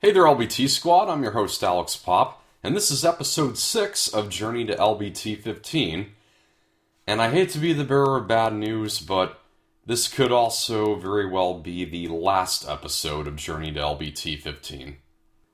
Hey there, LBT Squad. I'm your host, Alex Pop, and this is episode 6 of Journey to LBT15. And I hate to be the bearer of bad news, but this could also very well be the last episode of Journey to LBT15.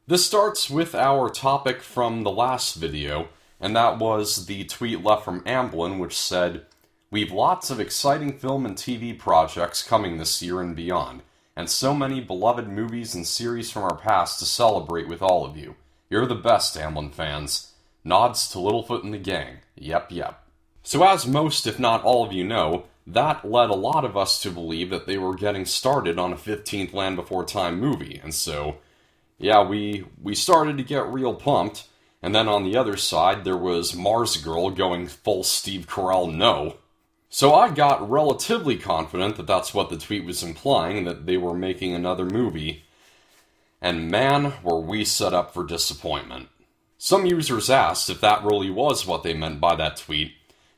This starts with our topic from the last video, and that was the tweet left from Amblin, which said, "We've lots of exciting film and TV projects coming this year and beyond, and so many beloved movies and series from our past to celebrate with all of you. You're the best, Amblin fans. Nods to Littlefoot and the gang. Yep. So as most, if not all of you know, that led a lot of us to believe that they were getting started on a 15th Land Before Time movie, and so, yeah, we started to get real pumped, and then on the other side, there was Mars Girl going full Steve Carell no. So I got relatively confident that that's what the tweet was implying, that they were making another movie, and man, were we set up for disappointment. Some users asked if that really was what they meant by that tweet,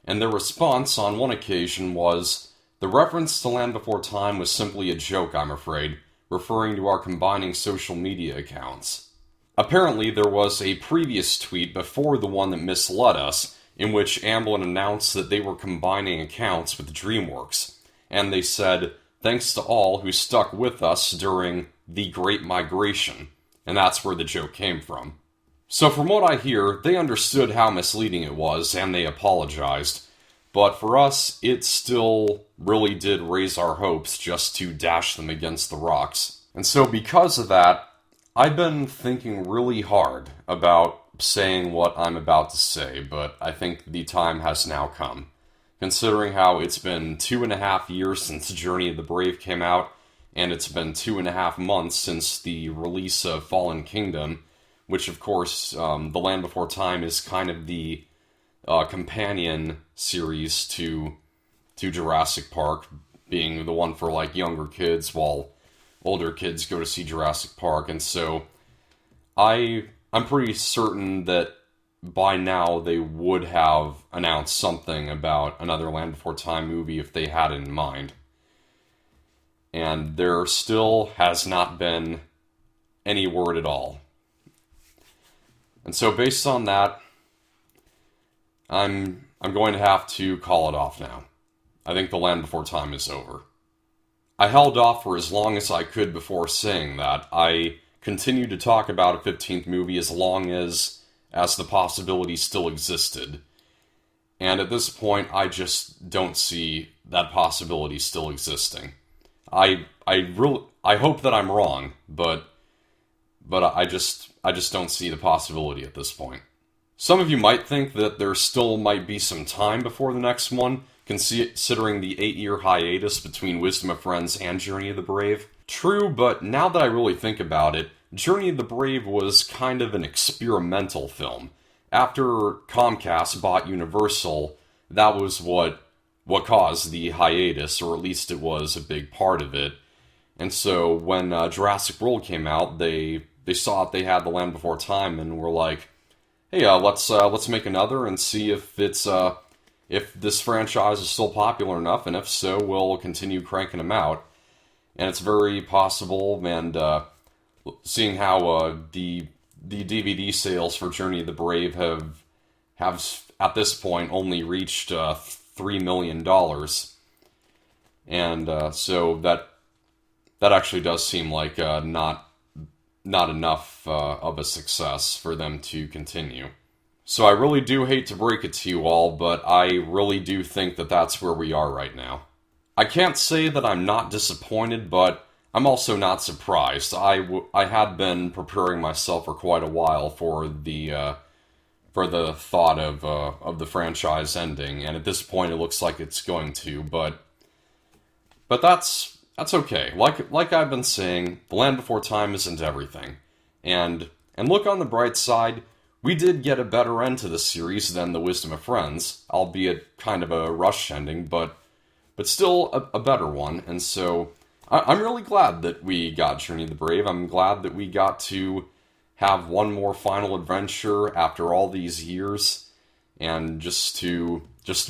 and their response on one occasion was, "The reference to Land Before Time was simply a joke, I'm afraid, referring to our combining social media accounts." Apparently there was a previous tweet before the one that misled us, in which Amblin announced that they were combining accounts with DreamWorks, and they said, "Thanks to all who stuck with us during the Great Migration," and that's where the joke came from. So from what I hear, they understood how misleading it was, and they apologized, but for us, it still really did raise our hopes just to dash them against the rocks. And so because of that, I've been thinking really hard about saying what I'm about to say, but I think the time has now come. Considering how it's been 2.5 years since Journey of the Brave came out, and it's been 2.5 months since the release of Fallen Kingdom, which of course, The Land Before Time is kind of the companion series to Jurassic Park, being the one for like younger kids, while older kids go to see Jurassic Park, and so I'm pretty certain that by now they would have announced something about another Land Before Time movie if they had it in mind. And there still has not been any word at all. And so based on that, I'm going to have to call it off now. I think The Land Before Time is over. I held off for as long as I could before saying that. I continued to talk about a 15th movie as long as the possibility still existed. And at this point, I just don't see that possibility still existing. I hope that I'm wrong, but I just don't see the possibility at this point. Some of you might think that there still might be some time before the next one, considering the 8-year hiatus between Wisdom of Friends and Journey of the Brave. True, but now that I really think about it, Journey of the Brave was kind of an experimental film. After Comcast bought Universal, that was what caused the hiatus, or at least it was a big part of it. And so when Jurassic World came out, they saw that they had The Land Before Time and were like, "Hey, let's make another and see if if this franchise is still popular enough, and if so, we'll continue cranking them out." And it's very possible, and seeing how the DVD sales for Journey of the Brave have at this point only reached $3 million, and so that actually does seem like not enough of a success for them to continue. So I really do hate to break it to you all, but I really do think that that's where we are right now. I can't say that I'm not disappointed, but I'm also not surprised. I had been preparing myself for quite a while for the thought of the franchise ending, and at this point it looks like it's going to. But that's okay. Like I've been saying, The Land Before Time isn't everything, and look on the bright side. We did get a better end to the series than The Wisdom of Friends, albeit kind of a rush ending, but still a better one, and so I'm really glad that we got Journey of the Brave. I'm glad that we got to have one more final adventure after all these years, and just to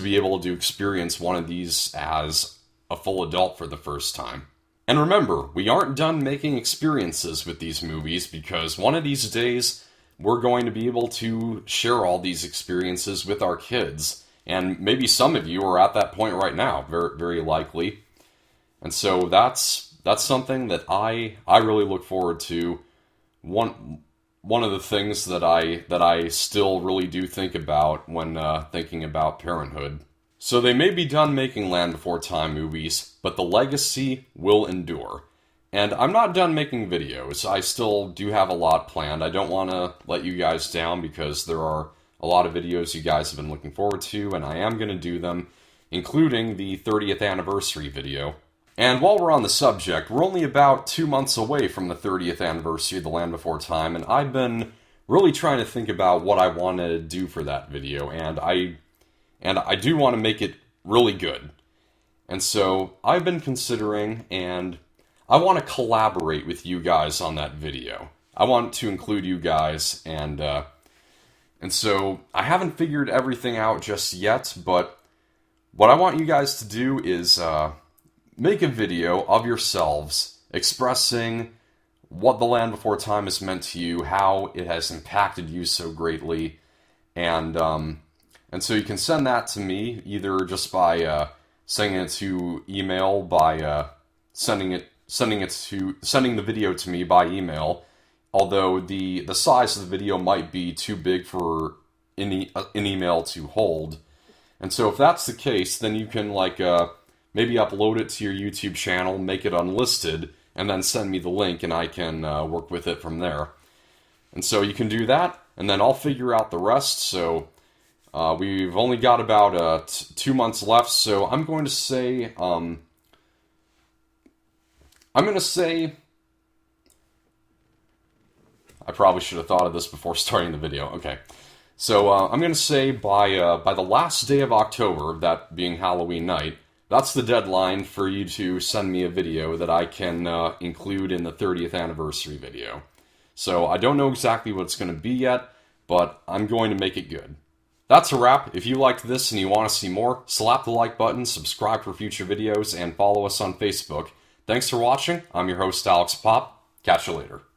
be able to experience one of these as a full adult for the first time. And remember, we aren't done making experiences with these movies, because one of these days, we're going to be able to share all these experiences with our kids. And maybe some of you are at that point right now, very, very likely. And so that's something that I really look forward to. One of the things that I still really do think about when thinking about parenthood. So they may be done making Land Before Time movies, but the legacy will endure. And I'm not done making videos. I still do have a lot planned. I don't want to let you guys down, because there are a lot of videos you guys have been looking forward to, and I am going to do them, including the 30th anniversary video. And while we're on the subject, we're only about 2 months away from the 30th anniversary of The Land Before Time, and I've been really trying to think about what I want to do for that video, and I do want to make it really good. And so I've been considering, and I want to collaborate with you guys on that video. I want to include you guys, and so I haven't figured everything out just yet, but what I want you guys to do is make a video of yourselves expressing what The Land Before Time has meant to you, how it has impacted you so greatly, and so you can send that to me either just by sending it to email, by sending the video to me by email. Although the size of the video might be too big for an email to hold, and so if that's the case, then you can maybe upload it to your YouTube channel, make it unlisted, and then send me the link, and I can work with it from there. And so you can do that, and then I'll figure out the rest. So we've only got about 2 months left, so I'm going to say, I probably should have thought of this before starting the video. Okay. So I'm going to say by the last day of October, that being Halloween night, that's the deadline for you to send me a video that I can include in the 30th anniversary video. So I don't know exactly what it's going to be yet, but I'm going to make it good. That's a wrap. If you liked this and you want to see more, slap the like button, subscribe for future videos, and follow us on Facebook. Thanks for watching. I'm your host, Alex Pop. Catch you later.